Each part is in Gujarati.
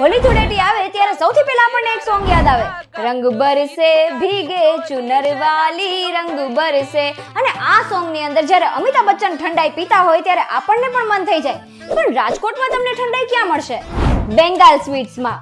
હોળી ધૂળેટી આવે ત્યારે સૌથી પહેલા આપણને એક સોંગ યાદ આવે, રંગ બરસે ભીગે ચુનર વાલી રંગ બરસે. અને આ સોંગની અંદર જ્યારે અમિતાભ બચ્ચન ઠંડાઈ પીતા હોય ત્યારે આપણને પણ મન થઈ જાય. પણ રાજકોટમાં તમને ઠંડાઈ ક્યાં મળશે? બેંગાલ સ્વીટ્સમાં.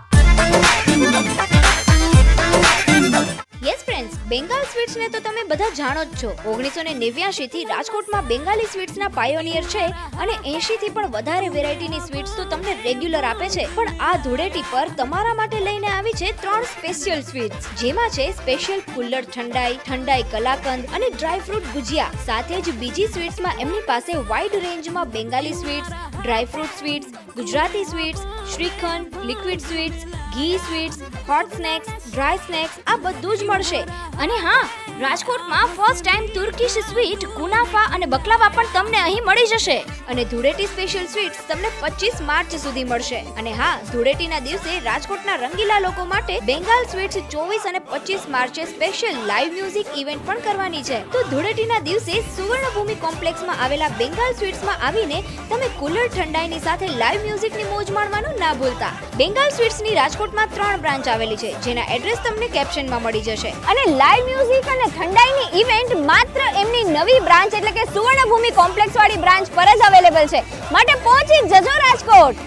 યસ ફ્રેન્ડ્સ, બેંગાલ સ્વીટ્સ ને તો તમે બધા જાણો જ છો. 1989 થી રાજકોટમાં બેંગાલી સ્વીટ્સ ના પાયોનિયર છે અને 80 થી પણ વધારે વેરાયટીની સ્વીટ્સ તો તમને રેગ્યુલર આપે છે. પણ આ ધૂળેટી પર તમારા માટે લઈને આવી છે 3 સ્પેશિયલ સ્વીટ્સ, જેમાં છે સ્પેશિયલ કુલ્લડ ઠંડાઈ, ઠંડાઈ કલાકંદ અને ડ્રાય ફ્રૂટ ગુજિયા. સાથે જ બીજી સ્વીટ્સમાં એમની પાસે વાઇડ રેન્જમાં Bengali sweets, dry fruit sweets, Gujarati sweets, shrikhand, liquid sweets, ghee sweets, hot snacks, dry snacks આ બધું જ મળશે. અને હા, રાજકોટમાં first time Turkish sweet, kunafa અને બકલાવા પણ તમને અહીં મળી જશે. અને ધૂળેટી સ્પેશિયલ સ્વીટ્સ તમને 25 માર્ચ સુધી મળશે. અને હા, ધૂળેટીના દિવસે રાજકોટના રંગીલા લોકો માટે બેંગાલ સ્વીટ્સ 24 અને 25 માર્ચે સ્પેશિયલ લાઈવ મ્યુઝિક ઇવેન્ટ પણ કરવાની છે. તો ધૂળેટીના દિવસે સુવર્ણભૂમિ કોમ્પ્લેક્સમાં આવેલા બેંગાલ સ્વીટ્સમાં આવીને તમે કુલ્લડ ઠંડાઈની સાથે લાઈવ મ્યુઝિકની મોજ માણવાનું ના ભૂલતા. બેંગાલ સ્વીટ્સની રાજકોટમાં 3 બ્રાન્ચ આવેલી છે, જેના એડ્રેસ તમને કેપ્શનમાં મળી જશે. અને લાઈવ મ્યુઝિક અને ઠંડાઈની ઇવેન્ટ માત્ર એમની નવી બ્રાન્ચ એટલે કે સુવર્ણભૂમિ કોમ્પ્લેક્સ વાળી બ્રાન્ચ પર જ અવેલેબલ છે. માટે પહોંચી જજો રાજકોટ.